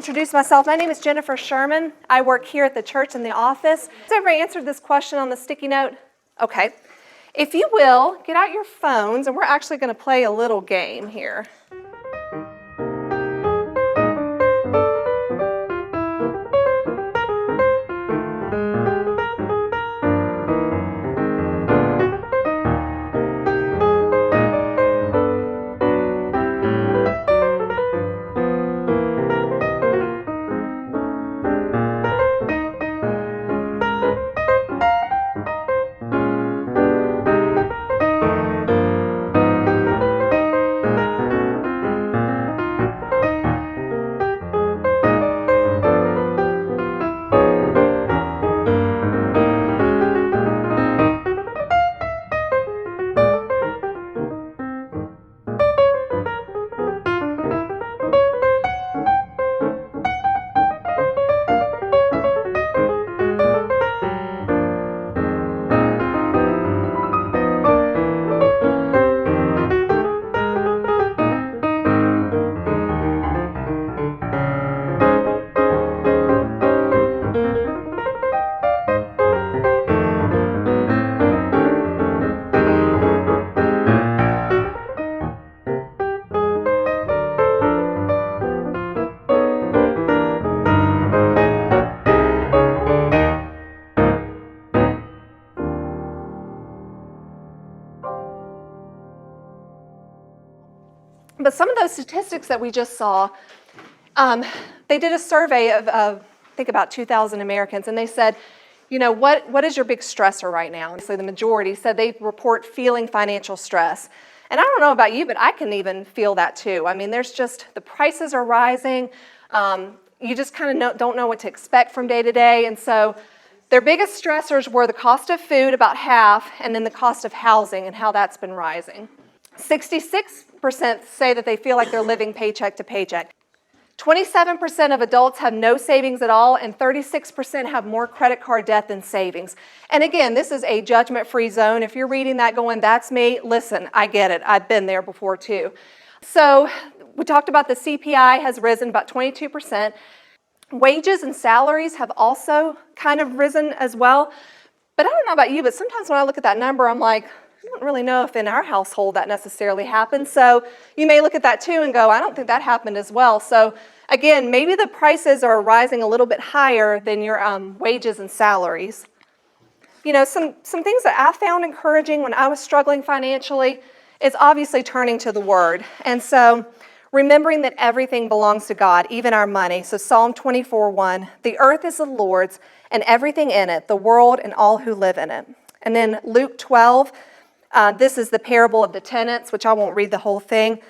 introduce myself. My name is Jennifer Schurman. I work here at the church in the office. Has everybody answered this question on the sticky note? Okay. If you will, get out your phones, and we're actually going to play a little game here. But some of those statistics that we just saw, they did a survey of I think about 2,000 Americans, and they said, you know, what is your big stressor right now? And so the majority said they report feeling financial stress. And I don't know about you, but I can even feel that too. I mean, there's just, the prices are rising. You just kind of don't know what to expect from day to day. And so their biggest stressors were the cost of food, about half, and then the cost of housing and how that's been rising. 66% say that they feel like they're living paycheck to paycheck. 27% of adults have no savings at all, and 36% have more credit card debt than savings. And again, this is a judgment-free zone. If you're reading that going, that's me, listen, I get it. I've been there before too. So we talked about the CPI has risen about 22%. Wages and salaries have also kind of risen as well. But I don't know about you, but sometimes when I look at that number, I'm like, I don't really know if in our household that necessarily happened. So you may look at that too and go, I don't think that happened as well. So again, maybe the prices are rising a little bit higher than your wages and salaries. You know, some things that I found encouraging when I was struggling financially is obviously turning to the Word. And so remembering that everything belongs to God, even our money. So Psalm 24:1, the earth is the Lord's and everything in it, the world and all who live in it. And then Luke 12, this is the parable of the tenants, which I won't read the whole thing.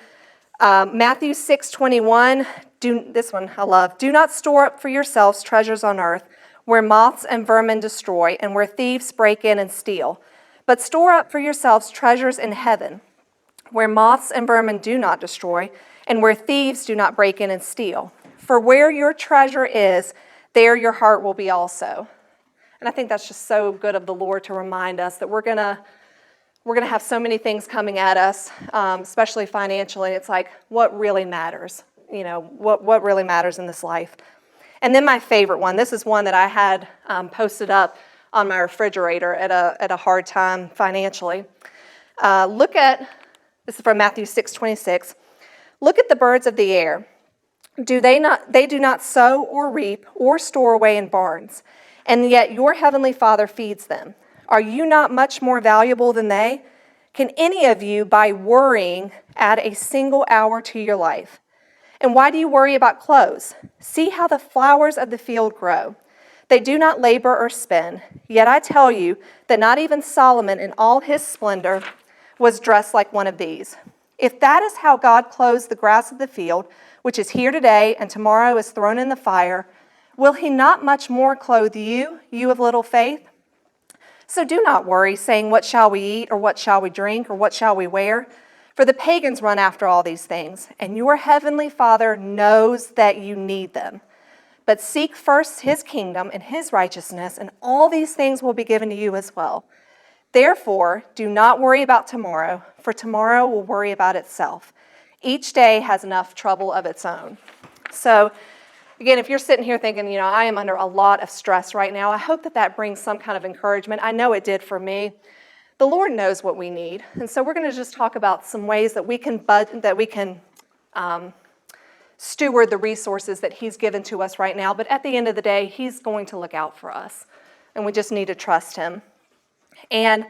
Matthew 6:21, this one I love. Do not store up for yourselves treasures on earth, where moths and vermin destroy, and where thieves break in and steal. But store up for yourselves treasures in heaven, where moths and vermin do not destroy, and where thieves do not break in and steal. For where your treasure is, there your heart will be also. And I think that's just so good of the Lord to remind us that we're gonna have so many things coming at us, especially financially. It's like, what really matters? You know, what really matters in this life? And then my favorite one, this is one that I had posted up on my refrigerator at a hard time financially. This is from Matthew 6:26. Look at the birds of the air. They do not sow or reap or store away in barns, and yet your heavenly Father feeds them. Are you not much more valuable than they? Can any of you, by worrying, add a single hour to your life? And why do you worry about clothes? See how the flowers of the field grow. They do not labor or spin. Yet I tell you that not even Solomon in all his splendor was dressed like one of these. If that is how God clothes the grass of the field, which is here today and tomorrow is thrown in the fire, will he not much more clothe you, you of little faith? So do not worry, saying, what shall we eat, or what shall we drink, or what shall we wear? For the pagans run after all these things, and your heavenly Father knows that you need them. But seek first his kingdom and his righteousness, and all these things will be given to you as well. Therefore, do not worry about tomorrow, for tomorrow will worry about itself. Each day has enough trouble of its own. So again, if you're sitting here thinking, I am under a lot of stress right now, I hope that brings some kind of encouragement. I know it did for me. The Lord knows what we need. And so we're going to just talk about some ways that we can steward the resources that He's given to us right now. But at the end of the day, He's going to look out for us. And we just need to trust Him. And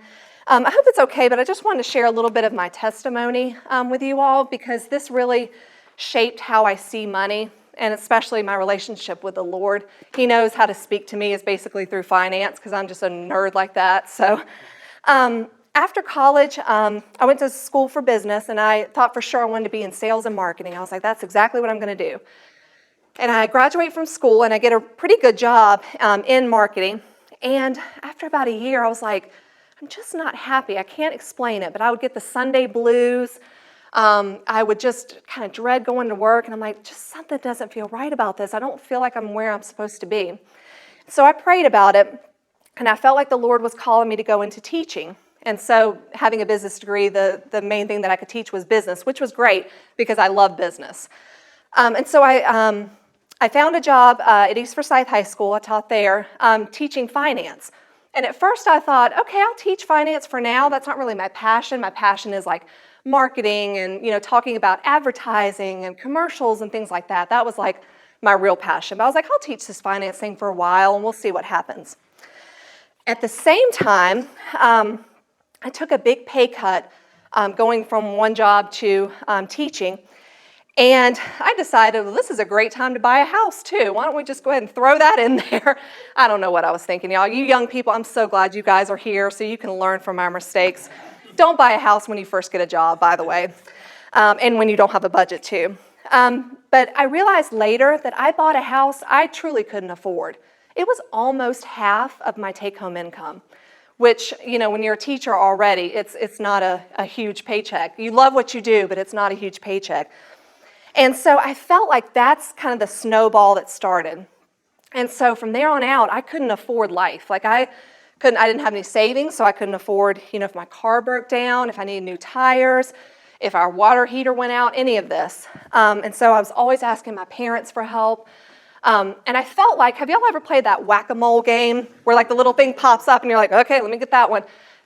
I hope it's okay, but I just wanted to share a little bit of my testimony with you all, because this really shaped how I see money, and especially my relationship with the Lord. He knows how to speak to me is basically through finance, because I'm just a nerd like that. So after college, I went to school for business, and I thought for sure I wanted to be in sales and marketing. I was like, that's exactly what I'm going to do. And I graduate from school, and I get a pretty good job in marketing. And after about a year, I was like, I'm just not happy. I can't explain it, but I would get the Sunday blues. I would just kind of dread going to work, and I'm like, just something doesn't feel right about this. I don't feel like I'm where I'm supposed to be. So I prayed about it, and I felt like the Lord was calling me to go into teaching. And so having a business degree, the main thing that I could teach was business, which was great because I love business. And so I found a job at East Forsyth High School. I taught there teaching finance. And at first I thought, okay, I'll teach finance for now. That's not really my passion. My passion is like marketing and, talking about advertising and commercials and things like that. That was like my real passion. But I was like, I'll teach this finance thing for a while and we'll see what happens. At the same time, I took a big pay cut going from one job to teaching. And I decided, well, this is a great time to buy a house too. Why don't we just go ahead and throw that in there? I don't know what I was thinking, y'all. You young people, I'm so glad you guys are here so you can learn from our mistakes. Don't buy a house when you first get a job, by the way, and when you don't have a budget too. But I realized later that I bought a house I truly couldn't afford. It was almost half of my take-home income, which, when you're a teacher already, it's not a huge paycheck. You love what you do, but it's not a huge paycheck. And so I felt like that's kind of the snowball that started. And so from there on out, I couldn't afford life. Like I didn't have any savings, so I couldn't afford, if my car broke down, if I needed new tires, if our water heater went out, any of this. And so I was always asking my parents for help. And I felt like, have y'all ever played that whack-a-mole game where like the little thing pops up and you're like, okay, let me get that one.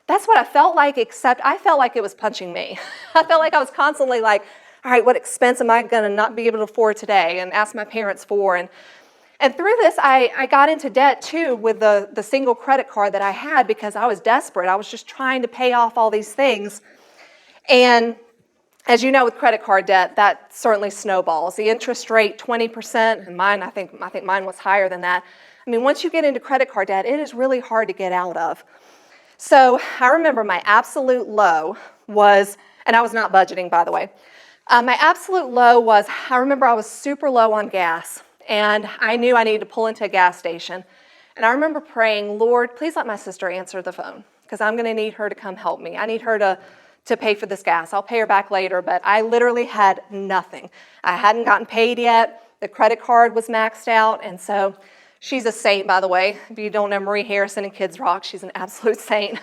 That's what I felt like, except I felt like it was punching me. I felt like I was constantly like, all right, what expense am I going to not be able to afford today, and ask my parents for. And through this, I got into debt too with the single credit card that I had because I was desperate. I was just trying to pay off all these things. And as you know, with credit card debt, that certainly snowballs. The interest rate, 20%, and mine, I think mine was higher than that. I mean, once you get into credit card debt, it is really hard to get out of. So I remember my absolute low was, and I was not budgeting, by the way. My absolute low was, I remember I was super low on gas, and I knew I needed to pull into a gas station. And I remember praying, Lord, please let my sister answer the phone, because I'm going to need her to come help me. I need her to pay for this gas. I'll pay her back later, but I literally had nothing. I hadn't gotten paid yet. The credit card was maxed out, and so she's a saint, by the way. If you don't know Marie Harrison in Kids Rock, she's an absolute saint.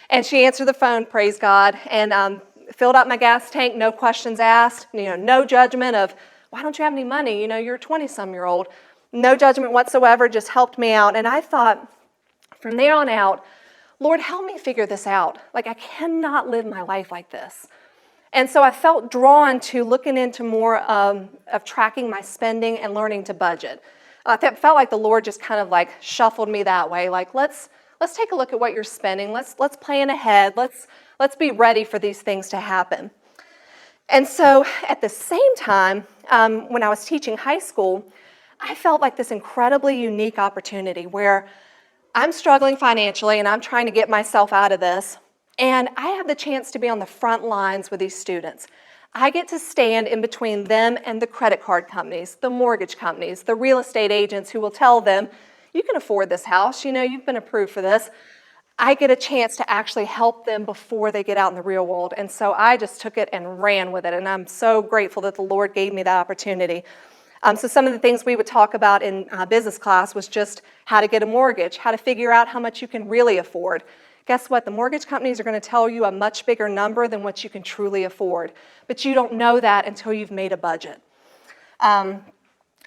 And she answered the phone, praise God, and filled up my gas tank, no questions asked, no judgment of, why don't you have any money? You're a 20-some-year-old. No judgment whatsoever, just helped me out. And I thought, from there on out, Lord, help me figure this out. Like, I cannot live my life like this. And so I felt drawn to looking into more of tracking my spending and learning to budget. I felt like the Lord just kind of like shuffled me that way. Like, let's take a look at what you're spending. Let's plan ahead. Let's be ready for these things to happen. And so at the same time, when I was teaching high school, I felt like this incredibly unique opportunity where I'm struggling financially and I'm trying to get myself out of this. And I have the chance to be on the front lines with these students. I get to stand in between them and the credit card companies, the mortgage companies, the real estate agents who will tell them, you can afford this house, you've been approved for this. I get a chance to actually help them before they get out in the real world. And so I just took it and ran with it. And I'm so grateful that the Lord gave me that opportunity. So some of the things we would talk about in business class was just how to get a mortgage, how to figure out how much you can really afford. Guess what? The mortgage companies are going to tell you a much bigger number than what you can truly afford. But you don't know that until you've made a budget.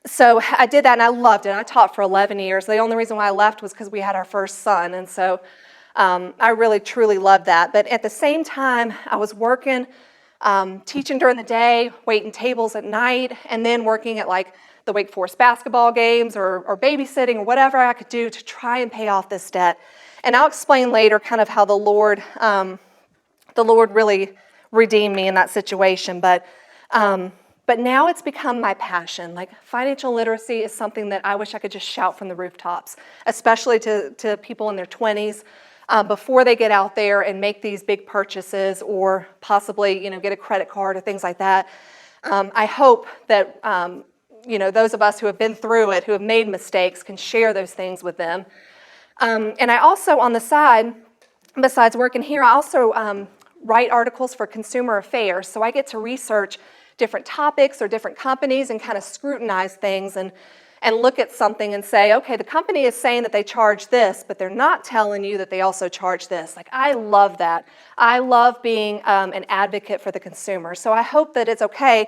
So I did that and I loved it. I taught for 11 years. The only reason why I left was because we had our first son. And so I really, truly loved that. But at the same time, I was working, teaching during the day, waiting tables at night, and then working at like the Wake Forest basketball games or babysitting or whatever I could do to try and pay off this debt. And I'll explain later kind of how the Lord really redeemed me in that situation. But now it's become my passion. Like financial literacy is something that I wish I could just shout from the rooftops, especially to people in their 20s before they get out there and make these big purchases or possibly, get a credit card or things like that. I hope that, those of us who have been through it, who have made mistakes, can share those things with them. And I also, on the side, besides working here, I also write articles for Consumer Affairs. So I get to research different topics or different companies and kind of scrutinize things and look at something and say, okay, the company is saying that they charge this, but they're not telling you that they also charge this. Like, I love that. I love being an advocate for the consumer. So I hope that it's okay.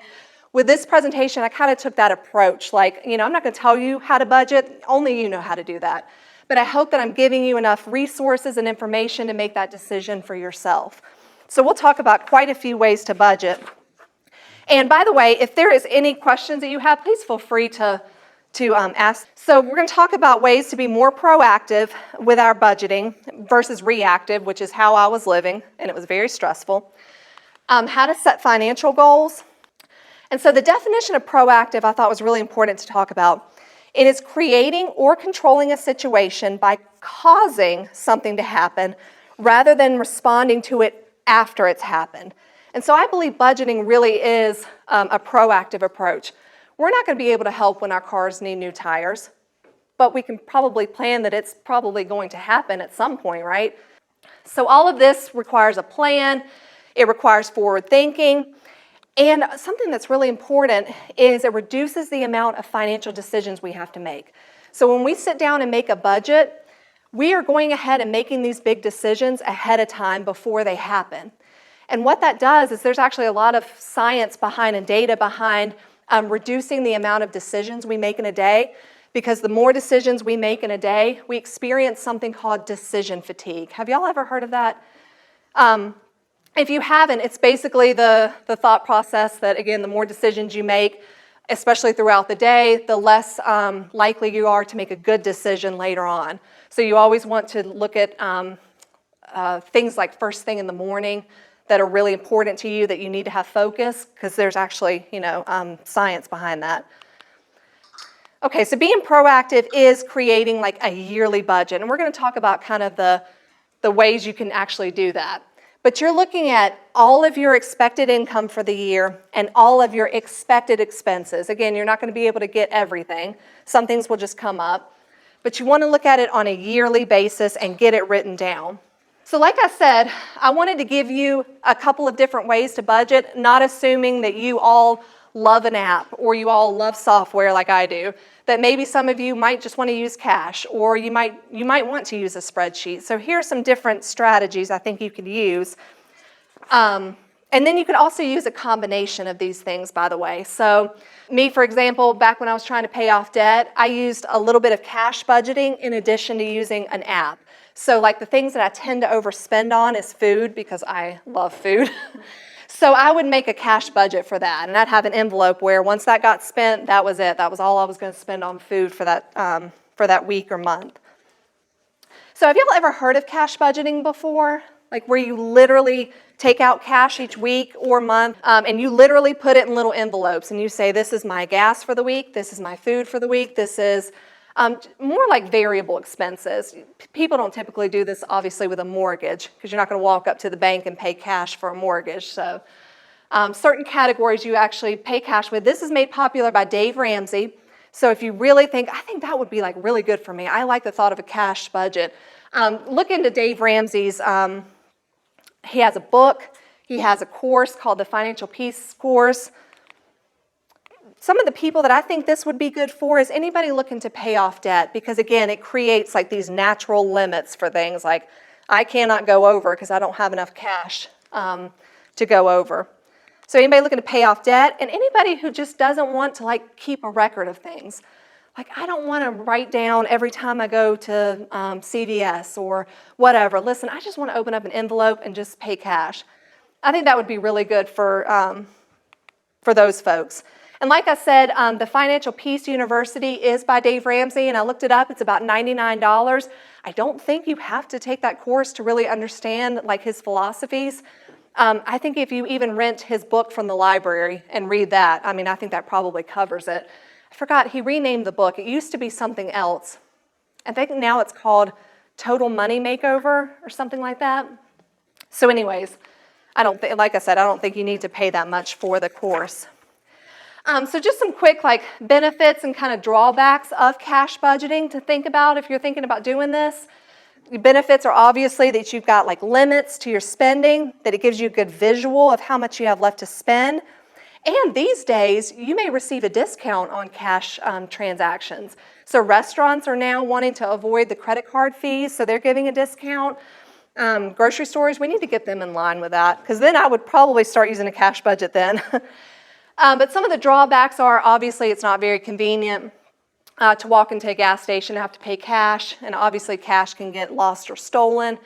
With this presentation, I kind of took that approach. Like, I'm not going to tell you how to budget. Only you know how to do that. But I hope that I'm giving you enough resources and information to make that decision for yourself. So we'll talk about quite a few ways to budget. And by the way, if there is any questions that you have, please feel free to ask. So we're going to talk about ways to be more proactive with our budgeting versus reactive, which is how I was living, and it was very stressful. How to set financial goals. And so the definition of proactive I thought was really important to talk about. It is creating or controlling a situation by causing something to happen rather than responding to it after it's happened. And so I believe budgeting really is a proactive approach. We're not going to be able to help when our cars need new tires, but we can probably plan that it's probably going to happen at some point, right? So all of this requires a plan. It requires forward thinking. And something that's really important is it reduces the amount of financial decisions we have to make. So when we sit down and make a budget, we are going ahead and making these big decisions ahead of time before they happen. And what that does is there's actually a lot of science behind and data behind reducing the amount of decisions we make in a day, because the more decisions we make in a day, we experience something called decision fatigue. Have y'all ever heard of that? If you haven't, it's basically the thought process that, again, the more decisions you make, especially throughout the day, the less likely you are to make a good decision later on. So you always want to look at things like first thing in the morning that are really important to you, that you need to have focus, because there's actually, science behind that. Okay, so being proactive is creating like a yearly budget, and we're going to talk about kind of the ways you can actually do that. But you're looking at all of your expected income for the year and all of your expected expenses. Again, you're not going to be able to get everything. Some things will just come up. But you want to look at it on a yearly basis and get it written down. So like I said, I wanted to give you a couple of different ways to budget, not assuming that you all love an app or you all love software like I do, that maybe some of you might just want to use cash, or you might want to use a spreadsheet. So here are some different strategies I think you could use. And then you could also use a combination of these things, by the way. So me, for example, back when I was trying to pay off debt, I used a little bit of cash budgeting in addition to using an app. So like the things that I tend to overspend on is food, because I love food. So I would make a cash budget for that, and I'd have an envelope where once that got spent, that was it. That was all I was going to spend on food for that week or month. So have y'all ever heard of cash budgeting before? Like where you literally take out cash each week or month, and you literally put it in little envelopes, and you say, this is my gas for the week, this is my food for the week, this is more like variable expenses. People don't typically do this, obviously, with a mortgage, because you're not going to walk up to the bank and pay cash for a mortgage. So certain categories you actually pay cash with. This is made popular by Dave Ramsey. So if you really think, I think that would be like really good for me, I like the thought of a cash budget. Look into Dave Ramsey's, he has a book, he has a course called the Financial Peace Course. Some of the people that I think this would be good for is anybody looking to pay off debt, because again, it creates like these natural limits for things like I cannot go over because I don't have enough cash to go over. So anybody looking to pay off debt, and anybody who just doesn't want to like keep a record of things. Like, I don't want to write down every time I go to CVS or whatever. Listen, I just want to open up an envelope and just pay cash. I think that would be really good for those folks. And like I said, the Financial Peace University is by Dave Ramsey, and I looked it up. It's about $99. I don't think you have to take that course to really understand like his philosophies. I think if you even rent his book from the library and read that, I mean, I think that probably covers it. I forgot, he renamed the book. It used to be something else. I think now it's called Total Money Makeover or something like that. So anyways, like I said, I don't think you need to pay that much for the course. So just some quick like benefits and kind of drawbacks of cash budgeting to think about if you're thinking about doing this. The benefits are obviously that you've got like limits to your spending, that it gives you a good visual of how much you have left to spend. And these days, you may receive a discount on cash transactions. So restaurants are now wanting to avoid the credit card fees, so they're giving a discount. Grocery stores, we need to get them in line with that, because then I would probably start using a cash budget then. But some of the drawbacks are, obviously, it's not very convenient to walk into a gas station and have to pay cash, and obviously cash can get lost or stolen,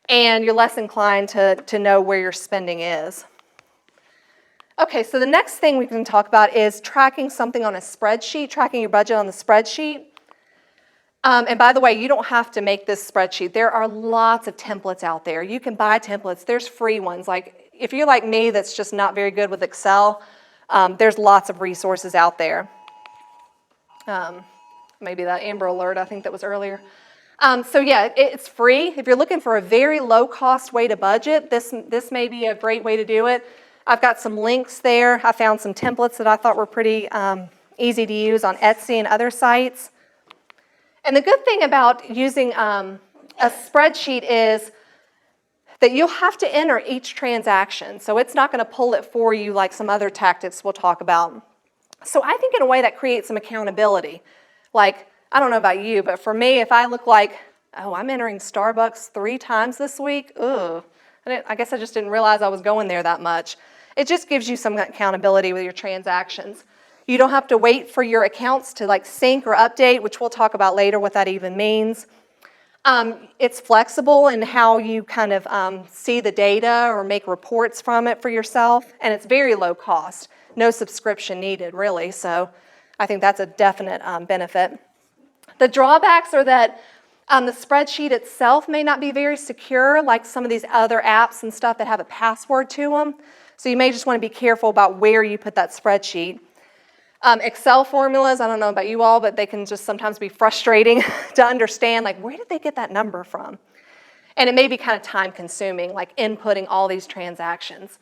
and you're less inclined to know where your spending is. Okay, so the next thing we can talk about is tracking something on a spreadsheet, tracking your budget on the spreadsheet. And by the way, you don't have to make this spreadsheet. There are lots of templates out there. You can buy templates. There's free ones. Like if you're like me that's just not very good with Excel, there's lots of resources out there. Maybe that Amber Alert, I think that was earlier. So yeah, it's free. If you're looking for a very low-cost way to budget, this may be a great way to do it. I've got some links there. I found some templates that I thought were pretty easy to use on Etsy and other sites. And the good thing about using a spreadsheet is that you'll have to enter each transaction. So it's not going to pull it for you like some other tactics we'll talk about. So I think in a way that creates some accountability. Like, I don't know about you, but for me, if I look like, oh, I'm entering Starbucks 3 times this week, I guess I just didn't realize I was going there that much. It just gives you some accountability with your transactions. You don't have to wait for your accounts to like sync or update, which we'll talk about later what that even means. It's flexible in how you kind of see the data or make reports from it for yourself, and it's very low cost. No subscription needed, really, so I think that's a definite benefit. The drawbacks are that the spreadsheet itself may not be very secure, like some of these other apps and stuff that have a password to them. So you may just want to be careful about where you put that spreadsheet. Excel formulas, I don't know about you all, but they can just sometimes be frustrating to understand, like, where did they get that number from? And it may be kind of time consuming, like inputting all these transactions.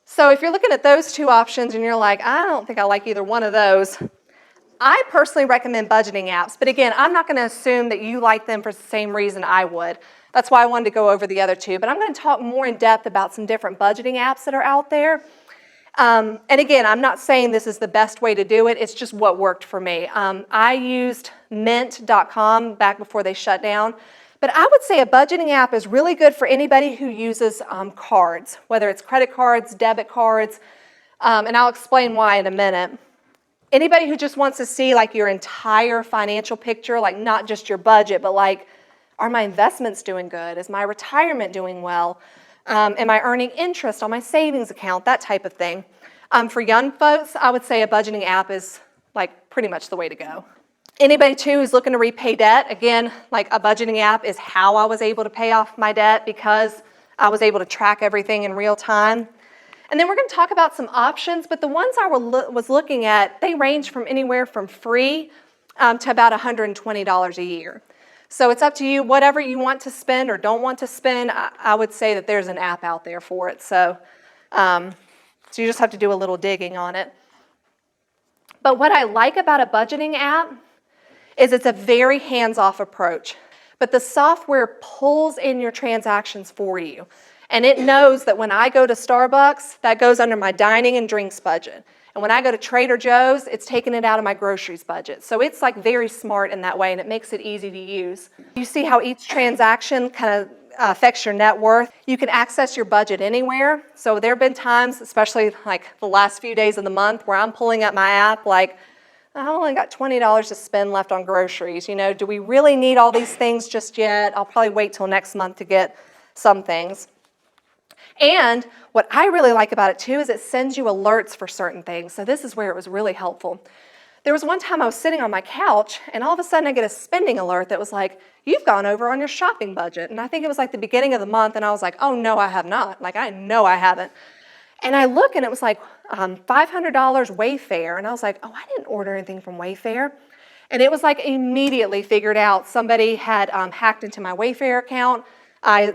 So if you're looking at those two options and you're like, I don't think I like either one of those, I personally recommend budgeting apps. But again, I'm not going to assume that you like them for the same reason I would. That's why I wanted to go over the other two. But I'm going to talk more in depth about some different budgeting apps that are out there. And again, I'm not saying this is the best way to do it. It's just what worked for me. I used mint.com back before they shut down. But I would say a budgeting app is really good for anybody who uses cards, whether it's credit cards, debit cards, and I'll explain why in a minute. Anybody who just wants to see like your entire financial picture, like not just your budget, but like, are my investments doing good? Is my retirement doing well? Am I earning interest on my savings account? That type of thing. For young folks, I would say a budgeting app is like pretty much the way to go. Anybody too who's looking to repay debt, again, like a budgeting app is how I was able to pay off my debt because I was able to track everything in real time. And then we're going to talk about some options, but the ones I was looking at, they range from anywhere from free to about $120 a year. So it's up to you, whatever you want to spend or don't want to spend, I would say that there's an app out there for it. So you just have to do a little digging on it. But what I like about a budgeting app is it's a very hands-off approach. But the software pulls in your transactions for you. And it knows that when I go to Starbucks, that goes under my dining and drinks budget. And when I go to Trader Joe's, it's taking it out of my groceries budget. So it's like very smart in that way, and it makes it easy to use. You see how each transaction kind affects your net worth. You can access your budget anywhere. So there have been times, especially like the last few days of the month, where I'm pulling up my app like, I only got $20 to spend left on groceries. You know, do we really need all these things just yet? I'll probably wait till next month to get some things. And what I really like about it too is it sends you alerts for certain things. So this is where it was really helpful. There was one time I was sitting on my couch and all of a sudden I get a spending alert that was like, you've gone over on your shopping budget. And I think it was like the beginning of the month and I was like, oh no, I have not. Like I know I haven't. And I look and it was like $500 Wayfair. And I was like, oh, I didn't order anything from Wayfair. And it was like immediately figured out somebody had hacked into my Wayfair account. I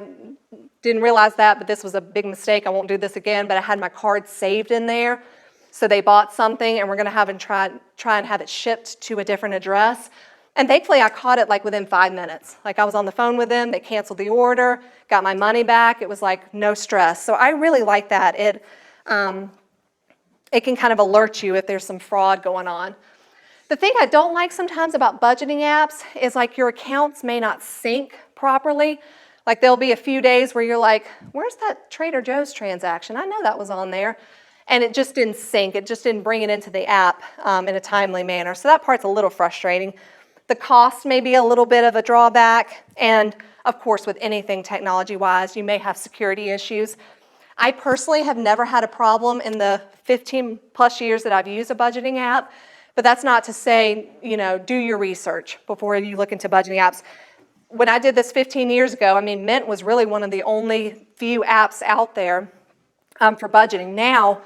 didn't realize that, but this was a big mistake. I won't do this again, but I had my card saved in there. So they bought something and we're going to have them try and have it shipped to a different address. And thankfully I caught it like within 5 minutes. Like I was on the phone with them, they canceled the order, got my money back. It was like no stress. So I really like that. It can kind of alert you if there's some fraud going on. The thing I don't like sometimes about budgeting apps is like your accounts may not sync properly. Like there'll be a few days where you're like, where's that Trader Joe's transaction? I know that was on there. And it just didn't sync. It just didn't bring it into the app in a timely manner. So that part's a little frustrating. The cost may be a little bit of a drawback. And of course, with anything technology-wise, you may have security issues. I personally have never had a problem in the 15 plus years that I've used a budgeting app. But that's not to say, you know, do your research before you look into budgeting apps. When I did this 15 years ago, I mean, Mint was really one of the only few apps out there for budgeting. Now,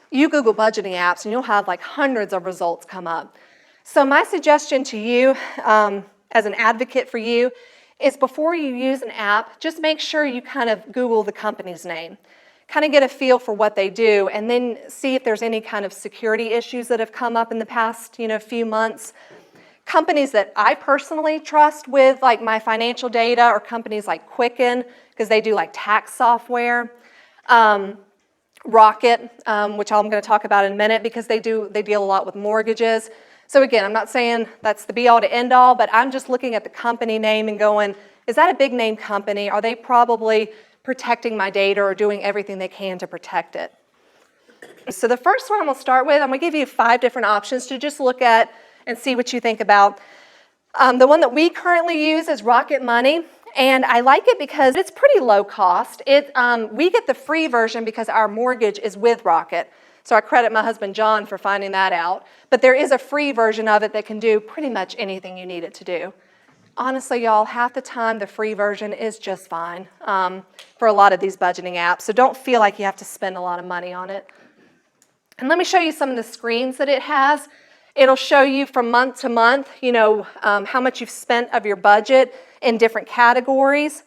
you Google budgeting apps and you'll have like hundreds of results come up. So my suggestion to you as an advocate for you is before you use an app, just make sure you kind of Google the company's name. Kind of get a feel for what they do and then see if there's any kind of security issues that have come up in the past, few months. Companies that I personally trust with like my financial data are companies like Quicken, because they do like tax software. Rocket, which I'm going to talk about in a minute, because they deal a lot with mortgages. So again, I'm not saying that's the be all to end all, but I'm just looking at the company name and going, is that a big name company? Are they probably protecting my data or doing everything they can to protect it? So the first one I'm going to start with, I'm going to give you 5 different options to just look at and see what you think about. The one that we currently use is Rocket Money. And I like it because it's pretty low cost. We get the free version because our mortgage is with Rocket. So I credit my husband John for finding that out. But there is a free version of it that can do pretty much anything you need it to do. Honestly, y'all, half the time the free version is just fine for a lot of these budgeting apps. So don't feel like you have to spend a lot of money on it. And let me show you some of the screens that it has. It'll show you from month to month, how much you've spent of your budget in different categories.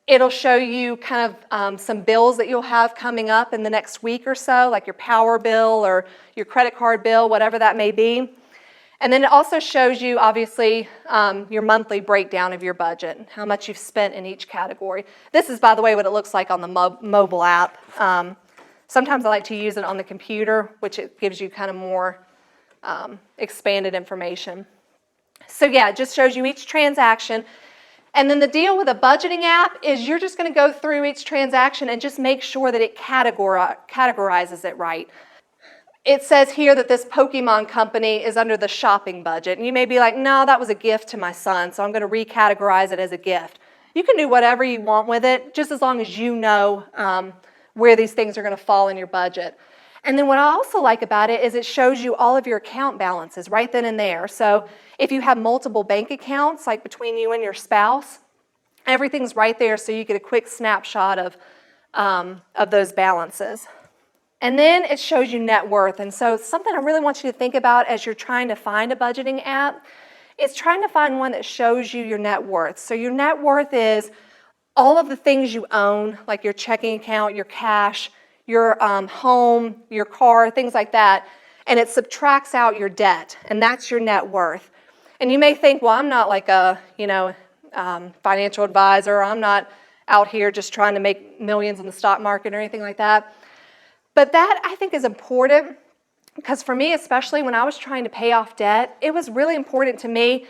It'll show you kind of some bills that you'll have coming up in the next week or so, like your power bill or your credit card bill, whatever that may be. And then it also shows you, obviously, your monthly breakdown of your budget, how much you've spent in each category. This is, by the way, what it looks like on the mobile app. Sometimes I like to use it on the computer, which it gives you kind of more expanded information. So yeah, it just shows you each transaction. And then the deal with a budgeting app is you're just going to go through each transaction and just make sure that it categorizes it right. It says here that this Pokemon company is under the shopping budget. And you may be like, no, that was a gift to my son, so I'm going to recategorize it as a gift. You can do whatever you want with it, just as long as you know where these things are going to fall in your budget. And then what I also like about it is it shows you all of your account balances right then and there. So if you have multiple bank accounts, like between you and your spouse, everything's right there so you get a quick snapshot of those balances. And then it shows you net worth. And so something I really want you to think about as you're trying to find a budgeting app is trying to find one that shows you your net worth. So your net worth is all of the things you own, like your checking account, your cash, your home, your car, things like that, and it subtracts out your debt, and that's your net worth. And you may think, well, I'm not like a financial advisor. I'm not out here just trying to make millions in the stock market or anything like that. But that, I think, is important because for me, especially when I was trying to pay off debt, it was really important to me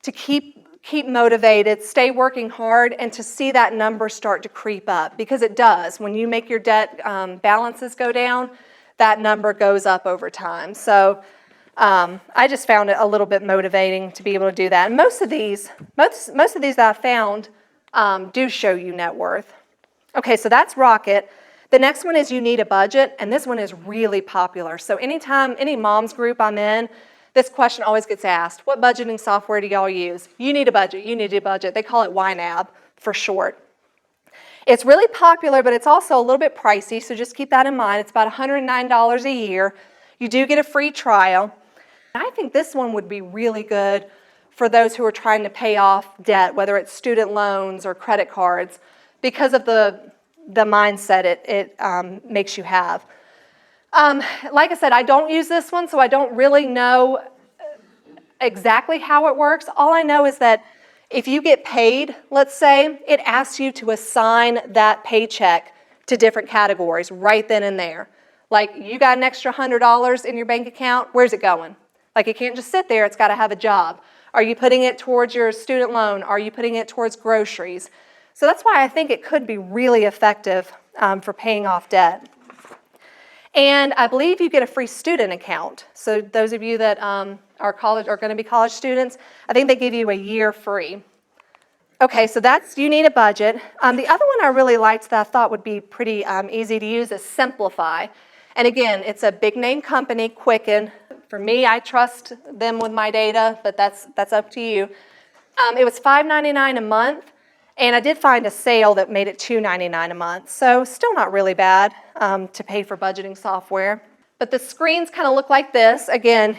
to keep keep motivated, stay working hard, and to see that number start to creep up, because it does. When you make your debt balances go down, that number goes up over time. So I just found it a little bit motivating to be able to do that. And most of these that I found do show you net worth. Okay, so that's Rocket. The next one is You Need a Budget, and this one is really popular. So anytime, any mom's group I'm in, this question always gets asked: what budgeting software do y'all use? You need a budget, you need a budget. They call it YNAB for short. It's really popular, but it's also a little bit pricey, so just keep that in mind. It's about $109 a year. You do get a free trial. I think this one would be really good for those who are trying to pay off debt, whether it's student loans or credit cards, because of the mindset it makes you have. Like I said, I don't use this one, so I don't really know exactly how it works. All I know is that if you get paid, let's say, it asks you to assign that paycheck to different categories right then and there. Like, you got an extra $100 in your bank account, where's it going? Like, it can't just sit there, it's got to have a job. Are you putting it towards your student loan? Are you putting it towards groceries? So that's why I think it could be really effective for paying off debt. And I believe you get a free student account. So those of you that are going to be college students, I think they give you a year free. Okay, so that's You Need a Budget. The other one I really liked that I thought would be pretty easy to use is Simplify. And again, it's a big name company, Quicken. For me, I trust them with my data, but that's up to you. It was $5.99 a month. And I did find a sale that made it $2.99 a month, so still not really bad to pay for budgeting software. But the screens kind of look like this. Again,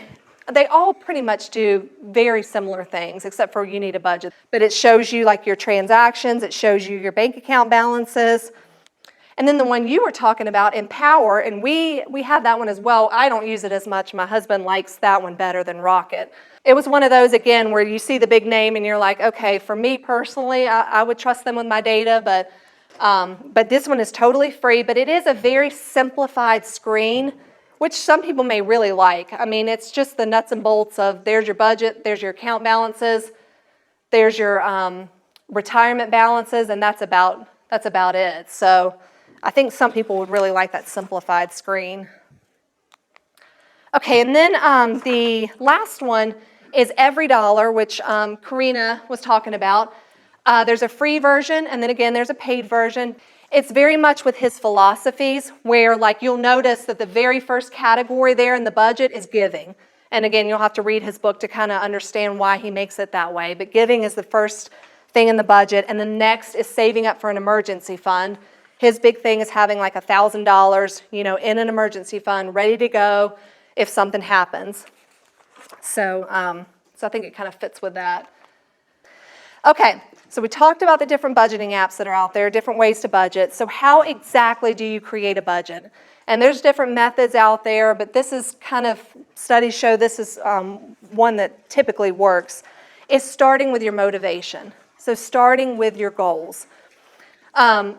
they all pretty much do very similar things, except for You Need a Budget. But it shows you like your transactions, it shows you your bank account balances. And then the one you were talking about, Empower, and we have that one as well. I don't use it as much. My husband likes that one better than Rocket. It was one of those, again, where you see the big name and you're like, okay, for me personally, I would trust them with my data, but this one is totally free. But it is a very simplified screen, which some people may really like. I mean, it's just the nuts and bolts of there's your budget, there's your account balances, there's your retirement balances, and that's about it. So I think some people would really like that simplified screen. Okay, and then the last one is Every Dollar, which Karina was talking about. There's a free version, and then again, there's a paid version. It's very much with his philosophies, where like you'll notice that the very first category there in the budget is giving. And again, you'll have to read his book to kind of understand why he makes it that way. But giving is the first thing in the budget, and the next is saving up for an emergency fund. His big thing is having like $1,000, in an emergency fund, ready to go if something happens. So I think it kind of fits with that. Okay, so we talked about the different budgeting apps that are out there, different ways to budget. So how exactly do you create a budget? And there's different methods out there, but this is kind of, studies show this is one that typically works, is starting with your motivation. So starting with your goals.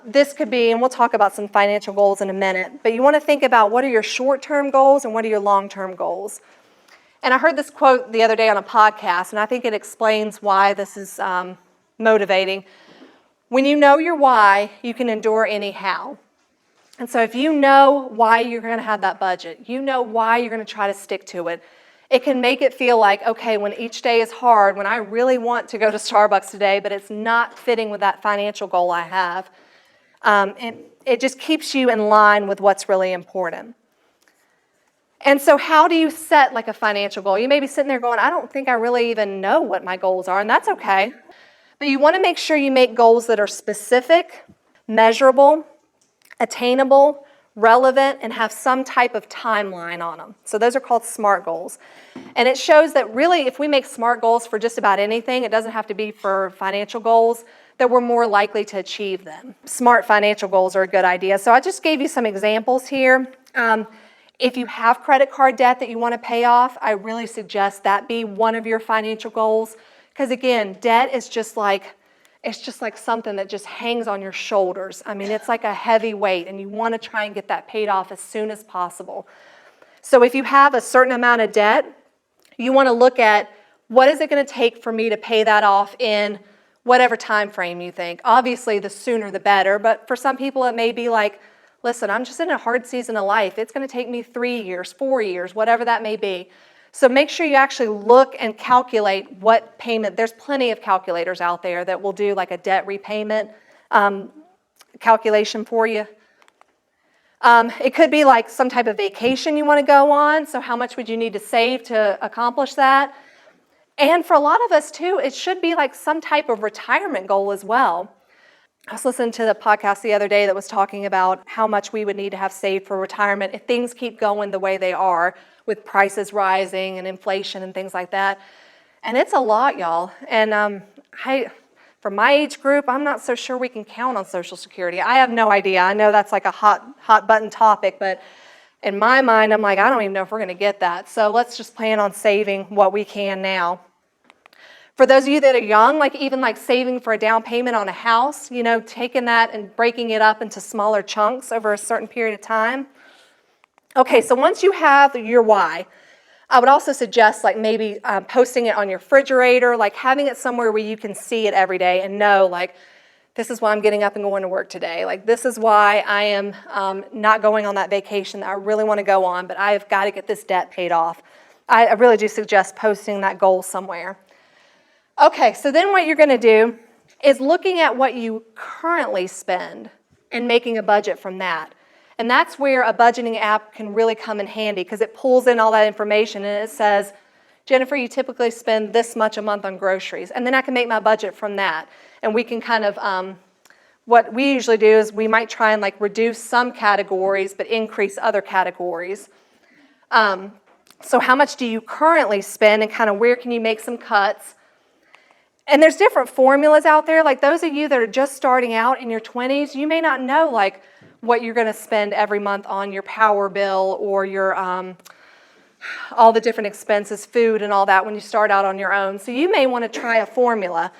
This could be, and we'll talk about some financial goals in a minute, but you want to think about what are your short-term goals and what are your long-term goals. And I heard this quote the other day on a podcast, and I think it explains why this is motivating. When you know your why, you can endure any how. And so if you know why you're going to have that budget, you know why you're going to try to stick to it, it can make it feel like, okay, when each day is hard, when I really want to go to Starbucks today, but it's not fitting with that financial goal I have, it just keeps you in line with what's really important. And so how do you set like a financial goal? You may be sitting there going, I don't think I really even know what my goals are, and that's okay. But you want to make sure you make goals that are specific, measurable, attainable, relevant, and have some type of timeline on them. So those are called SMART goals. And it shows that really if we make SMART goals for just about anything, it doesn't have to be for financial goals, that we're more likely to achieve them. SMART financial goals are a good idea. So I just gave you some examples here. If you have credit card debt that you want to pay off, I really suggest that be one of your financial goals. Because again, debt is just like something that just hangs on your shoulders. I mean, it's like a heavy weight, and you want to try and get that paid off as soon as possible. So if you have a certain amount of debt, you want to look at what is it going to take for me to pay that off in whatever time frame you think? Obviously, the sooner the better, but for some people it may be like, listen, I'm just in a hard season of life. It's going to take me 3 years, 4 years, whatever that may be. So make sure you actually look and calculate what payment. There's plenty of calculators out there that will do like a debt repayment calculation for you. It could be like some type of vacation you want to go on. So how much would you need to save to accomplish that? And for a lot of us too, it should be like some type of retirement goal as well. I was listening to the podcast the other day that was talking about how much we would need to have saved for retirement if things keep going the way they are with prices rising and inflation and things like that. And it's a lot, y'all. And for my age group, I'm not so sure we can count on Social Security. I have no idea. I know that's like a hot button topic, but in my mind, I'm like, I don't even know if we're going to get that. So let's just plan on saving what we can now. For those of you that are young, like even like saving for a down payment on a house, taking that and breaking it up into smaller chunks over a certain period of time. Okay, so once you have your why, I would also suggest like maybe posting it on your refrigerator, like having it somewhere where you can see it every day and know like, this is why I'm getting up and going to work today. Like this is why I am not going on that vacation that I really want to go on, but I have got to get this debt paid off. I really do suggest posting that goal somewhere. Okay, so then what you're going to do is looking at what you currently spend and making a budget from that. And that's where a budgeting app can really come in handy because it pulls in all that information and it says, Jennifer, you typically spend this much a month on groceries. And then I can make my budget from that. And we can kind of, what we usually do is we might try and like reduce some categories but increase other categories. So how much do you currently spend and kind of where can you make some cuts? And there's different formulas out there. Like those of you that are just starting out in your 20s, you may not know like what you're going to spend every month on your power bill or your all the different expenses, food and all that when you start out on your own. So you may want to try a formula.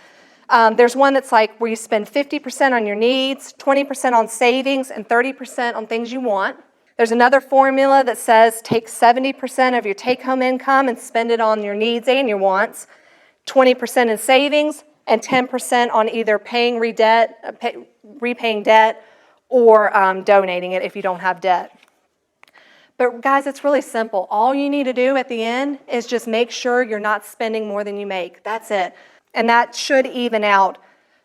There's one that's like where you spend 50% on your needs, 20% on savings, and 30% on things you want. There's another formula that says take 70% of your take-home income and spend it on your needs and your wants, 20% in savings, and 10% on either repaying debt or donating it if you don't have debt. But guys, it's really simple. All you need to do at the end is just make sure you're not spending more than you make. That's it. And that should even out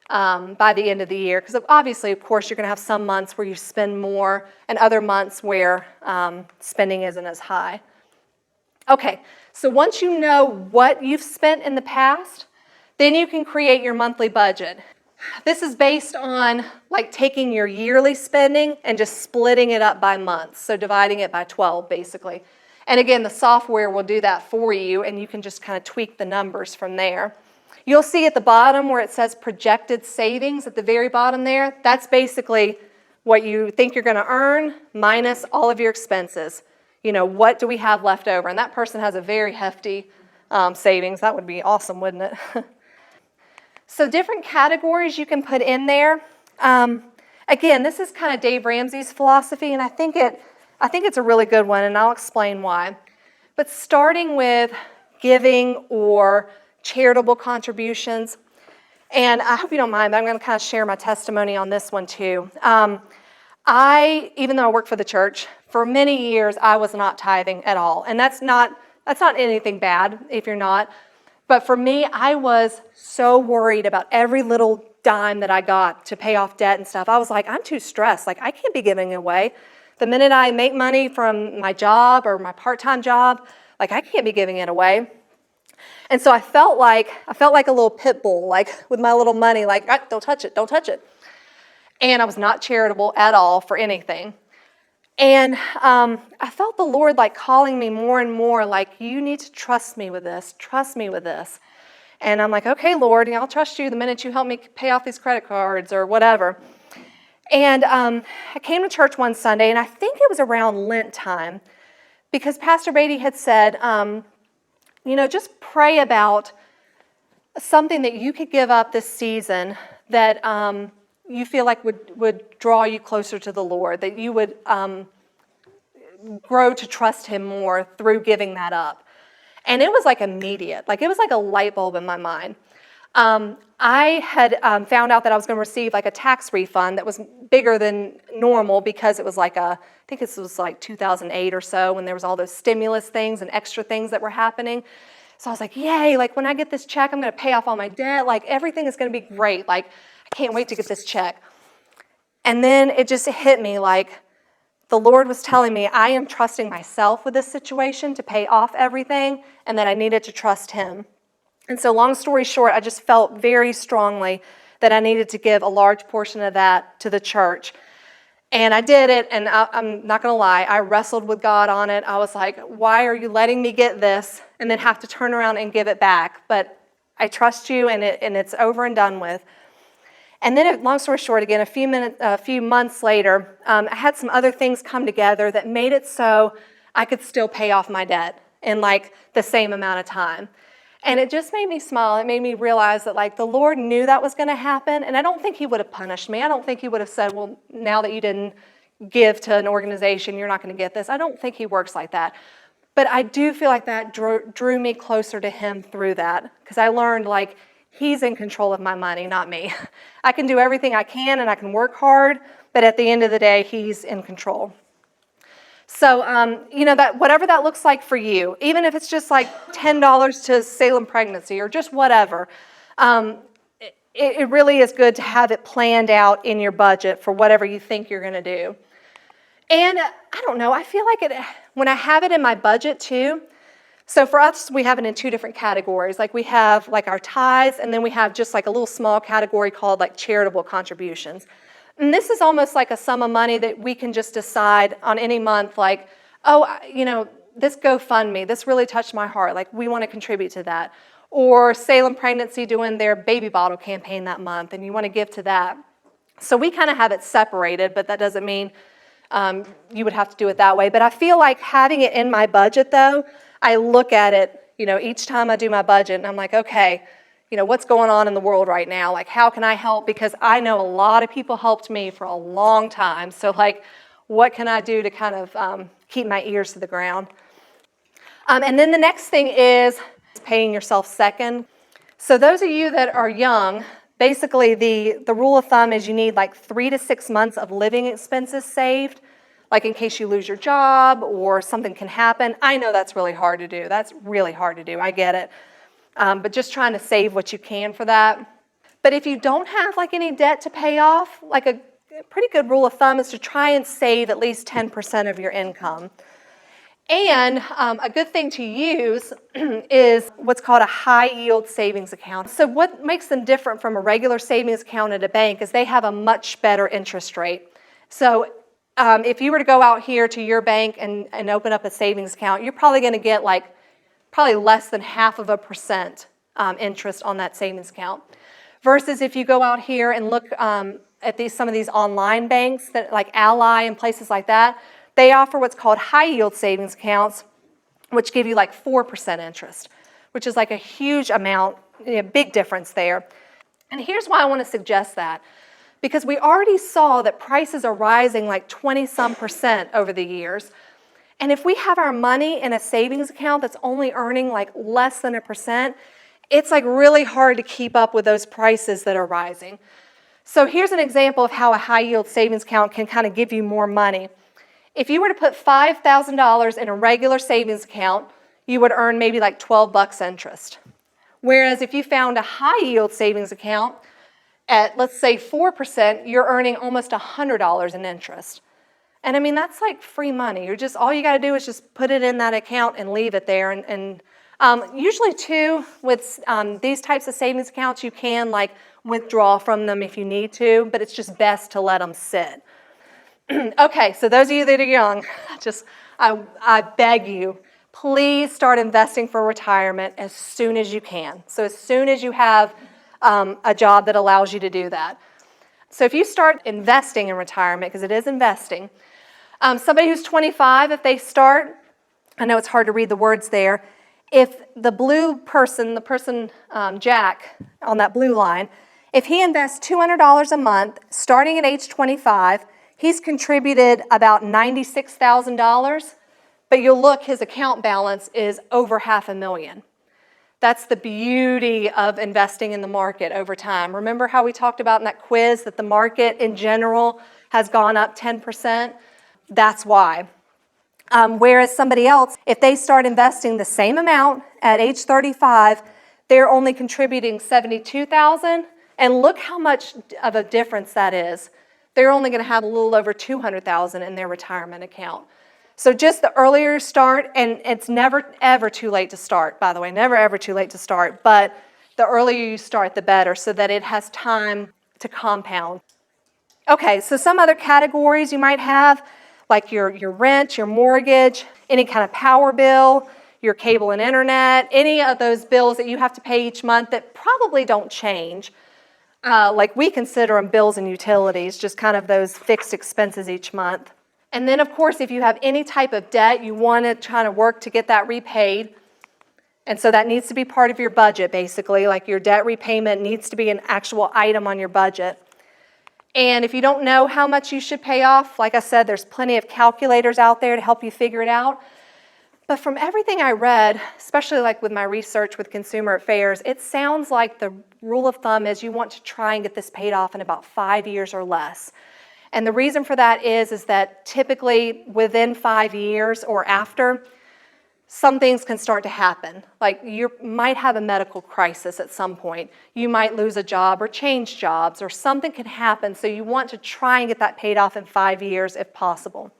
by the end of the year. Because obviously, of course, you're going to have some months where you spend more and other months where spending isn't as high. Okay, so once you know what you've spent in the past, then you can create your monthly budget. This is based on like taking your yearly spending and just splitting it up by months. So dividing it by 12 basically. And again, the software will do that for you and you can just kind of tweak the numbers from there. You'll see at the bottom where it says projected savings at the very bottom there. That's basically what you think you're going to earn minus all of your expenses. What do we have left over? And that person has a very hefty savings. That would be awesome, wouldn't it? So different categories you can put in there. Again, this is kind of Dave Ramsey's philosophy, and I think it's a really good one, and I'll explain why. But starting with giving or charitable contributions, and I hope you don't mind, but I'm going to kind of share my testimony on this one too. Even though I work for the church, for many years I was not tithing at all, and that's not anything bad if you're not. But for me, I was so worried about every little dime that I got to pay off debt and stuff. I was like, I'm too stressed. Like, I can't be giving it away. The minute I make money from my job or my part-time job, like, I can't be giving it away. And so I felt like a little pit bull, like with my little money, like, don't touch it, don't touch it. And I was not charitable at all for anything. And I felt the Lord like calling me more and more, like, you need to trust me with this. And I'm like, okay, Lord, I'll trust you the minute you help me pay off these credit cards or whatever. And I came to church one Sunday, and I think it was around Lent time, because Pastor Beatty had said, just pray about something that you could give up this season that you feel like would draw you closer to the Lord, that you would grow to trust Him more through giving that up. And it was like immediate. Like it was like a light bulb in my mind. I had found out that I was going to receive like a tax refund that was bigger than normal because it was like I think this was like 2008 or so when there was all those stimulus things and extra things that were happening. So I was like, yay, like when I get this check, I'm going to pay off all my debt. Like everything is going to be great. Like I can't wait to get this check. And then it just hit me like the Lord was telling me I am trusting myself with this situation to pay off everything and that I needed to trust Him. And so long story short, I just felt very strongly that I needed to give a large portion of that to the church. And I did it, and I'm not going to lie, I wrestled with God on it. I was like, why are you letting me get this and then have to turn around and give it back? But I trust you, and it's over and done with. And then, long story short, again, a few months later, I had some other things come together that made it so I could still pay off my debt in like the same amount of time. And it just made me smile. It made me realize that like the Lord knew that was going to happen. And I don't think He would have punished me. I don't think He would have said, well, now that you didn't give to an organization, you're not going to get this. I don't think He works like that. But I do feel like that drew me closer to Him through that. Because I learned like He's in control of my money, not me. I can do everything I can and I can work hard. But at the end of the day, He's in control. So, that whatever that looks like for you, even if it's just like $10 to Salem pregnancy or just whatever, it really is good to have it planned out in your budget for whatever you think you're going to do. And I don't know, I feel like when I have it in my budget too, so for us, we have it in two different categories. Like we have like our tithes, and then we have just like a little small category called like charitable contributions. And this is almost like a sum of money that we can just decide on any month, like, this GoFundMe, this really touched my heart. Like, we want to contribute to that. Or Salem Pregnancy doing their baby bottle campaign that month, and you want to give to that. So we kind of have it separated, but that doesn't mean you would have to do it that way. But I feel like having it in my budget, though, I look at it, each time I do my budget, and I'm like, okay, what's going on in the world right now? Like, how can I help? Because I know a lot of people helped me for a long time. So, like, what can I do to kind of keep my ears to the ground? And then the next thing is paying yourself second. So those of you that are young, basically the rule of thumb is you need like 3 to 6 months of living expenses saved, like in case you lose your job or something can happen. I know that's really hard to do. That's really hard to do. I get it. But just trying to save what you can for that. But if you don't have like any debt to pay off, like a pretty good rule of thumb is to try and save at least 10% of your income. And a good thing to use is what's called a high yield savings account. So what makes them different from a regular savings account at a bank is they have a much better interest rate. So if you were to go out here to your bank and open up a savings account, you're probably going to get like probably less than 0.5% interest on that savings account. Versus if you go out here and look at some of these online banks that like Ally and places like that, they offer what's called high yield savings accounts, which give you like 4% interest, which is like a huge amount, big difference there. And here's why I want to suggest that. Because we already saw that prices are rising like 20-some% over the years. And if we have our money in a savings account that's only earning like less than 1%, it's like really hard to keep up with those prices that are rising. So here's an example of how a high yield savings account can kind of give you more money. If you were to put $5,000 in a regular savings account, you would earn maybe like $12 interest. Whereas if you found a high yield savings account at, let's say, 4%, you're earning almost $100 in interest. And I mean, that's like free money. All you got to do is just put it in that account and leave it there. And usually too, with these types of savings accounts, you can like withdraw from them if you need to, but it's just best to let them sit. Okay, so those of you that are young, I beg you, please start investing for retirement as soon as you can. So as soon as you have a job that allows you to do that. So if you start investing in retirement, because it is investing, somebody who's 25, if they start, I know it's hard to read the words there, if the blue person, Jack on that blue line, if he invests $200 a month starting at age 25, he's contributed about $96,000 But you'll look, his account balance is over $500,000. That's the beauty of investing in the market over time. Remember how we talked about in that quiz that the market in general has gone up 10%? That's why. Whereas somebody else, if they start investing the same amount at age 35, they're only contributing $72,000, and look how much of a difference that is. They're only going to have a little over $200,000 in their retirement account. So just the earlier you start, and it's never ever too late to start, by the way, never ever too late to start, but the earlier you start, the better, so that it has time to compound. Okay, so some other categories you might have, like your rent, your mortgage, any kind of power bill, your cable and internet, any of those bills that you have to pay each month that probably don't change. Like we consider them bills and utilities, just kind of those fixed expenses each month. And then, of course, if you have any type of debt, you want to try to work to get that repaid. And so that needs to be part of your budget, basically. Like your debt repayment needs to be an actual item on your budget. And if you don't know how much you should pay off, like I said, there's plenty of calculators out there to help you figure it out. But from everything I read, especially like with my research with consumer affairs, it sounds like the rule of thumb is you want to try and get this paid off in about 5 years or less. And the reason for that is that typically within 5 years or after, some things can start to happen. Like you might have a medical crisis at some point. You might lose a job or change jobs, or something can happen. So you want to try and get that paid off in 5 years if possible.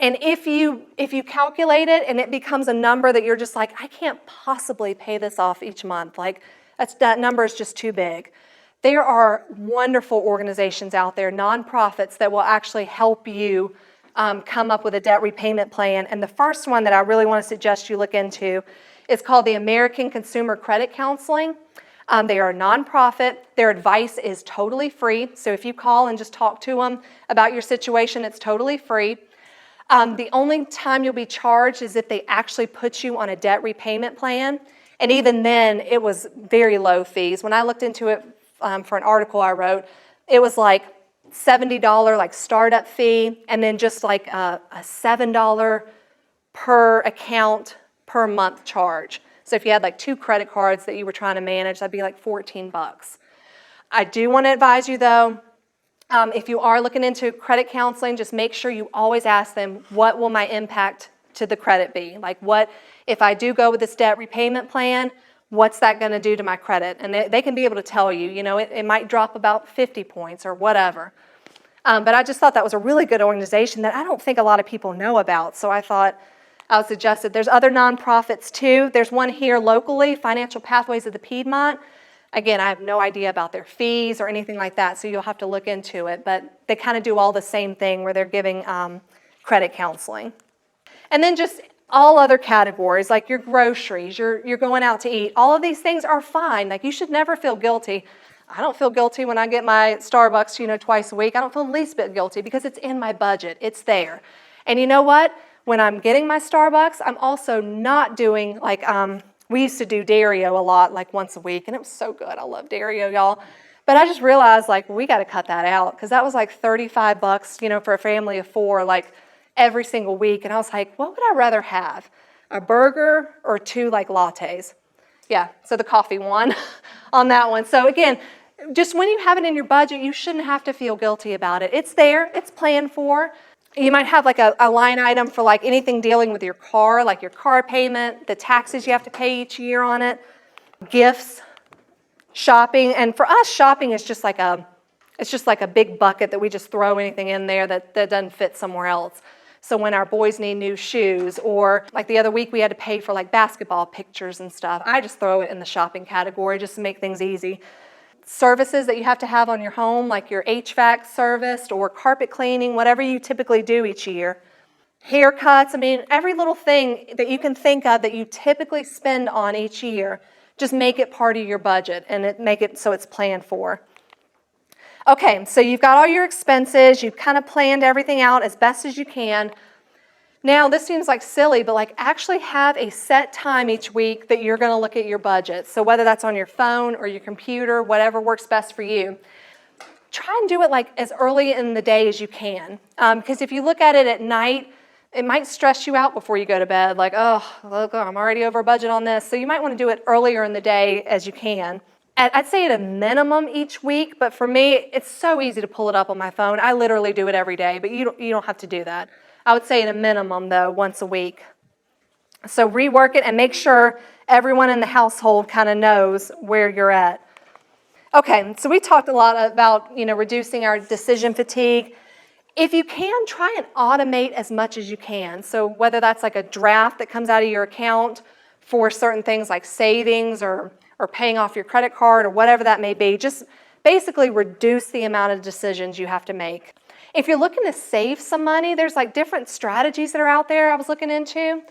And if you calculate it and it becomes a number that you're just like, I can't possibly pay this off each month, like that number is just too big. There are wonderful organizations out there, nonprofits, that will actually help you come up with a debt repayment plan. And the first one that I really want to suggest you look into is called the American Consumer Credit Counseling. They are a nonprofit. Their advice is totally free. So if you call and just talk to them about your situation, it's totally free. The only time you'll be charged is if they actually put you on a debt repayment plan. And even then, it was very low fees. When I looked into it for an article I wrote, it was like $70 like startup fee, and then just like a $7 per account per month charge. So if you had like 2 credit cards that you were trying to manage, that'd be like $14. I do want to advise you though, if you are looking into credit counseling, just make sure you always ask them, what will my impact to the credit be? Like what, if I do go with this debt repayment plan, what's that going to do to my credit? And they can be able to tell you, it might drop about 50 points or whatever. But I just thought that was a really good organization that I don't think a lot of people know about. So I thought I would suggest it. There's other nonprofits too. There's one here locally, Financial Pathways of the Piedmont. Again, I have no idea about their fees or anything like that, so you'll have to look into it. But they kind of do all the same thing where they're giving credit counseling. And then just all other categories, like your groceries, you're going out to eat. All of these things are fine. Like you should never feel guilty. I don't feel guilty when I get my Starbucks, twice a week. I don't feel the least bit guilty because it's in my budget. It's there. And you know what? When I'm getting my Starbucks, I'm also not doing like, we used to do Dario a lot, like once a week, and it was so good. I love Dario, y'all. But I just realized, like, we got to cut that out because that was like $35, for a family of 4, like every single week. And I was like, what would I rather have? A burger or 2 like lattes? Yeah, so the coffee one on that one. So again, just when you have it in your budget, you shouldn't have to feel guilty about it. It's there, it's planned for. You might have like a line item for like anything dealing with your car, like your car payment, the taxes you have to pay each year on it, gifts, shopping. And for us, shopping is just like a big bucket that we just throw anything in there that doesn't fit somewhere else. So when our boys need new shoes, or like the other week we had to pay for like basketball pictures and stuff, I just throw it in the shopping category just to make things easy. Services that you have to have on your home, like your HVAC service or carpet cleaning, whatever you typically do each year. Haircuts, every little thing that you can think of that you typically spend on each year, just make it part of your budget and make it so it's planned for. Okay, so you've got all your expenses, you've kind of planned everything out as best as you can. Now, this seems like silly, but like actually have a set time each week that you're going to look at your budget. So whether that's on your phone or your computer, whatever works best for you, try and do it like as early in the day as you can. Because if you look at it at night, It might stress you out before you go to bed, like, oh, look, I'm already over budget on this. So you might want to do it earlier in the day as you can. I'd say at a minimum each week, but for me, it's so easy to pull it up on my phone. I literally do it every day, but you don't have to do that. I would say at a minimum, though, once a week. So rework it and make sure everyone in the household kind of knows where you're at. Okay, so we talked a lot about, reducing our decision fatigue. If you can, try and automate as much as you can. So whether that's like a draft that comes out of your account for certain things like savings or paying off your credit card or whatever that may be, just basically reduce the amount of decisions you have to make. If you're looking to save some money, there's like different strategies that are out there I was looking into.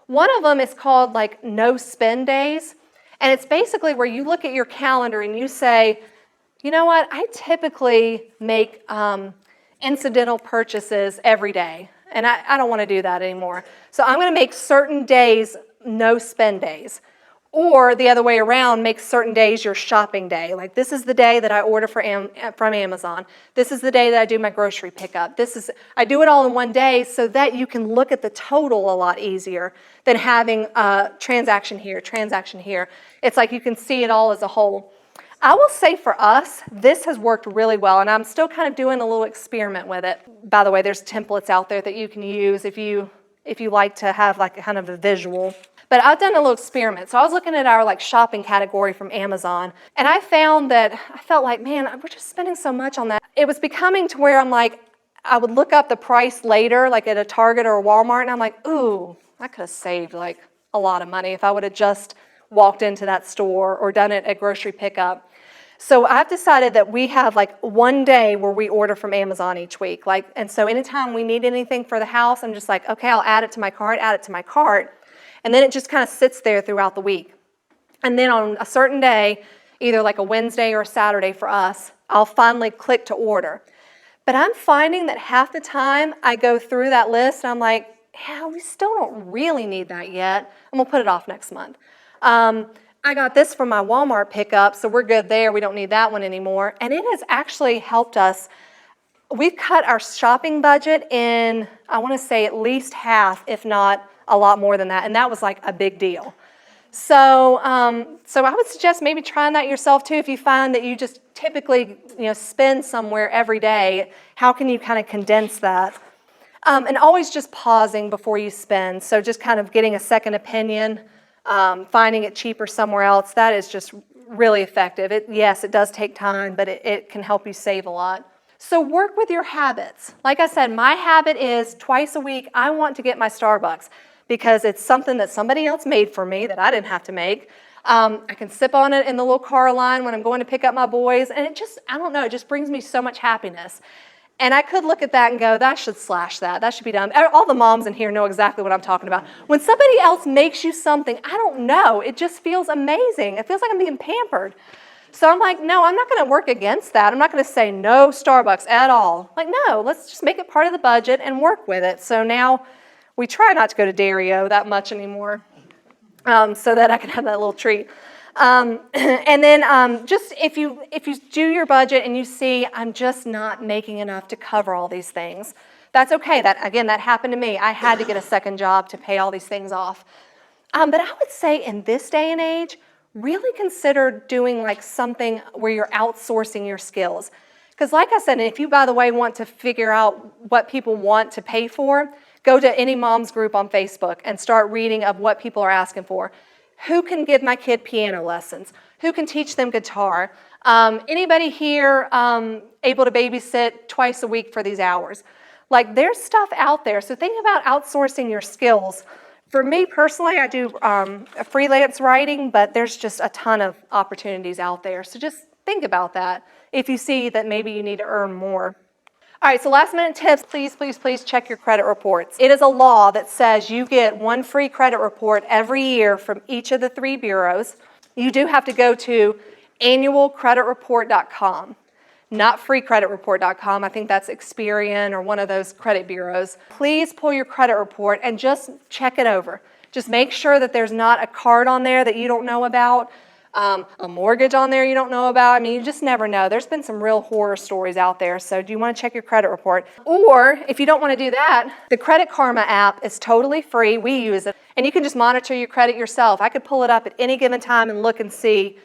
One of them is called like no spend days. And it's basically where you look at your calendar and you say, you know what, I typically make incidental purchases every day, and I don't want to do that anymore. So I'm going to make certain days no spend days. Or the other way around, make certain days your shopping day. Like this is the day that I order from Amazon. This is the day that I do my grocery pickup. I do it all in one day so that you can look at the total a lot easier than having a transaction here, transaction here. It's like you can see it all as a whole. I will say for us, this has worked really well, and I'm still kind of doing a little experiment with it. By the way, there's templates out there that you can use if you like to have like a kind of a visual. But I've done a little experiment. So I was looking at our like shopping category from Amazon, and I found that I felt like, man, we're just spending so much on that. It was becoming to where I'm like, I would look up the price later, like at a Target or a Walmart, and I'm like, ooh, I could have saved like a lot of money if I would have just walked into that store or done it at grocery pickup. So I've decided that we have like one day where we order from Amazon each week. And so anytime we need anything for the house, I'm just like, okay, I'll add it to my cart. And then it just kind of sits there throughout the week. And then on a certain day, either like a Wednesday or a Saturday for us, I'll finally click to order. But I'm finding that half the time I go through that list and I'm like, yeah, we still don't really need that yet. I'm going to put it off next month. I got this from my Walmart pickup, so we're good there. We don't need that one anymore. And it has actually helped us. We've cut our shopping budget in, I want to say at least half, if not a lot more than that. And that was like a big deal. So I would suggest maybe trying that yourself too. If you find that you just typically spend somewhere every day, how can you kind of condense that? And always just pausing before you spend. So just kind of getting a second opinion. Finding it cheaper somewhere else, that is just really effective. Yes, it does take time, but it can help you save a lot. So work with your habits. Like I said, my habit is twice a week, I want to get my Starbucks because it's something that somebody else made for me that I didn't have to make. I can sip on it in the little car line when I'm going to pick up my boys, and it just brings me so much happiness. And I could look at that and go, that should slash that. That should be done. All the moms in here know exactly what I'm talking about. When somebody else makes you something, I don't know, it just feels amazing. It feels like I'm being pampered. So I'm like, no, I'm not going to work against that. I'm not going to say no Starbucks at all. Like, no, let's just make it part of the budget and work with it. So now we try not to go to Dario that much anymore so that I can have that little treat. And then just if you do your budget and you see I'm just not making enough to cover all these things, that's okay. That happened to me. I had to get a second job to pay all these things off. But I would say in this day and age, really consider doing like something where you're outsourcing your skills. Because like I said, and if you, by the way, want to figure out what people want to pay for, go to any mom's group on Facebook and start reading of what people are asking for. Who can give my kid piano lessons? Who can teach them guitar? Anybody here able to babysit twice a week for these hours? Like there's stuff out there. So think about outsourcing your skills. For me personally, I do freelance writing, but there's just a ton of opportunities out there. So just think about that if you see that maybe you need to earn more. All right, so last minute tips, please check your credit reports. It is a law that says you get one free credit report every year from each of the 3 bureaus. You do have to go to annualcreditreport.com, not freecreditreport.com. I think that's Experian or one of those credit bureaus. Please pull your credit report and just check it over. Just make sure that there's not a card on there that you don't know about. a mortgage on there you don't know about. I mean, you just never know. There's been some real horror stories out there. So do you want to check your credit report? Or if you don't want to do that, the Credit Karma app is totally free. We use it. And you can just monitor your credit yourself. I could pull it up at any given time and look and see.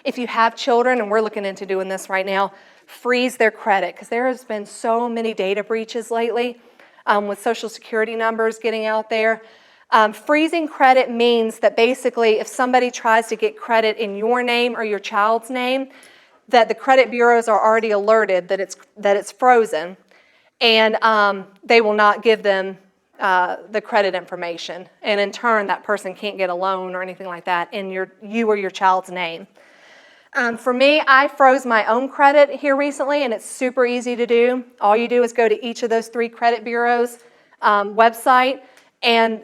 If you have children, and we're looking into doing this right now, freeze their credit, because there has been so many data breaches lately with Social Security numbers getting out there. Freezing credit means that basically if somebody tries to get credit in your name or your child's name, that the credit bureaus are already alerted that it's frozen, and they will not give them the credit information. And in turn, that person can't get a loan or anything like that in you or your child's name. For me, I froze my own credit here recently, and it's super easy to do. All you do is go to each of those 3 credit bureaus' website, and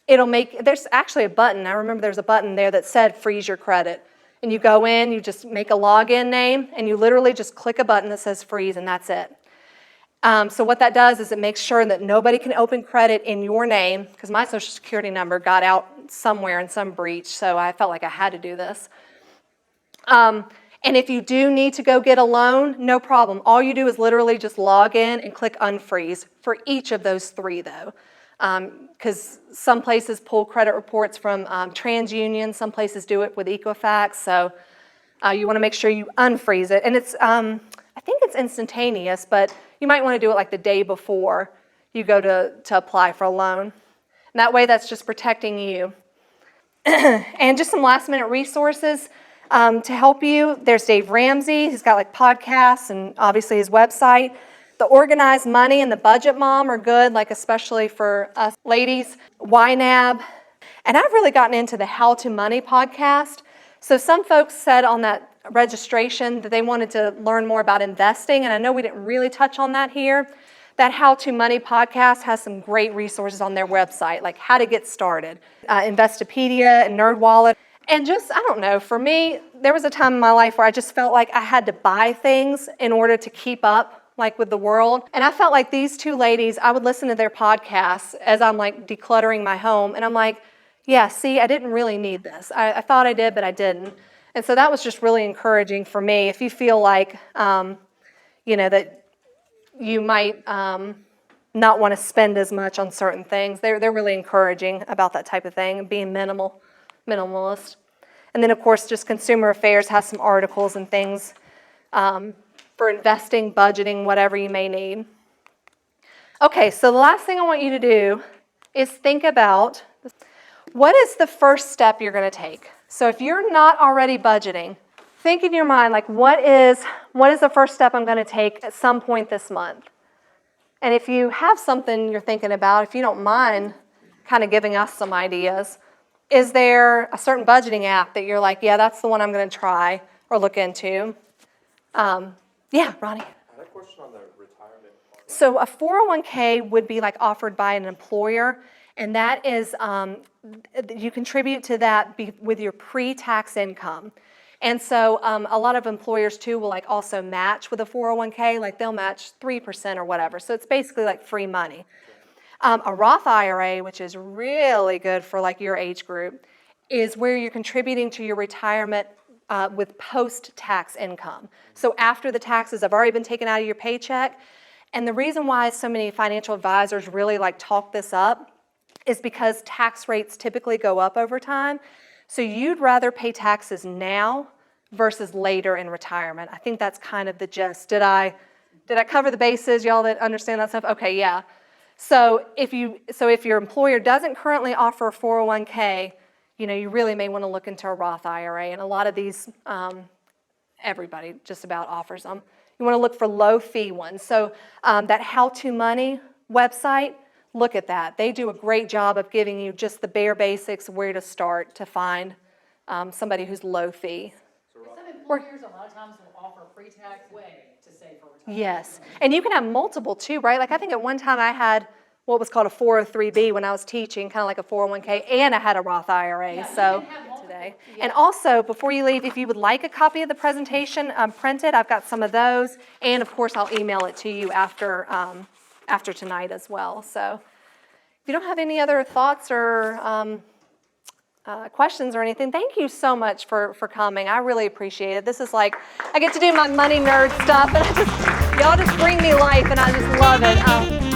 there's actually a button. I remember there's a button there that said freeze your credit. And you go in, you just make a login name, and you literally just click a button that says freeze, and that's it. So what that does is it makes sure that nobody can open credit in your name, because my Social Security number got out somewhere in some breach, so I felt like I had to do this. And if you do need to go get a loan, no problem. All you do is literally just log in and click unfreeze for each of those 3, though. Because some places pull credit reports from TransUnion, some places do it with Equifax, so you want to make sure you unfreeze it. And it's, I think it's instantaneous, but you might want to do it like the day before you go to apply for a loan. And that way, that's just protecting you. And just some last minute resources. To help you, there's Dave Ramsey. He's got like podcasts and obviously his website. The Organized Money and the Budget Mom are good, like especially for us ladies. YNAB. And I've really gotten into the How to Money podcast. So some folks said on that registration that they wanted to learn more about investing, and I know we didn't really touch on that here. That How to Money podcast has some great resources on their website, like how to get started, Investopedia and NerdWallet. And just, I don't know, for me, there was a time in my life where I just felt like I had to buy things in order to keep up, like with the world. And I felt like these 2 ladies, I would listen to their podcasts as I'm like decluttering my home. And I'm like, yeah, see, I didn't really need this. I thought I did, but I didn't. And so that was just really encouraging for me. If you feel like, that you might not want to spend as much on certain things, they're really encouraging about that type of thing and being minimalist. And then, of course, just Consumer Affairs has some articles and things for investing, budgeting, whatever you may need. Okay, so the last thing I want you to do is think about what is the first step you're going to take. So if you're not already budgeting, think in your mind, like, what is the first step I'm going to take at some point this month? And if you have something you're thinking about, if you don't mind kind of giving us some ideas, is there a certain budgeting app that you're like, yeah, that's the one I'm going to try or look into? Yeah, Ronnie. I had a question on the retirement part. So a 401k would be like offered by an employer, and that is, you contribute to that with your pre-tax income. And so a lot of employers too will like also match with a 401k, like they'll match 3% or whatever. So it's basically like free money. A Roth IRA, which is really good for like your age group, is where you're contributing to your retirement with post-tax income. So after the taxes have already been taken out of your paycheck. And the reason why so many financial advisors really like talk this up is because tax rates typically go up over time. So you'd rather pay taxes now versus later in retirement. I think that's kind of the gist. Did I cover the bases, y'all that understand that stuff? Okay, yeah. So if your employer doesn't currently offer a 401k, you really may want to look into a Roth IRA. And a lot of these, everybody just about offers them. You want to look for low fee ones. So that How to Money website, look at that. They do a great job of giving you just the bare basics, where to start to find somebody who's low fee. Some employers a lot of times will offer a pre-tax way to save for retirement. Yes, and you can have multiple too, right? Like I think at one time I had what was called a 403B when I was teaching, kind of like a 401k, and I had a Roth IRA. Yeah, so today. Yeah. And also, before you leave, if you would like a copy of the presentation printed, I've got some of those, and of course I'll email it to you after tonight as well. So if you don't have any other thoughts or questions or anything, thank you so much for coming. I really appreciate it. This is like, I get to do my money nerd stuff, and y'all just bring me life, and I just love it.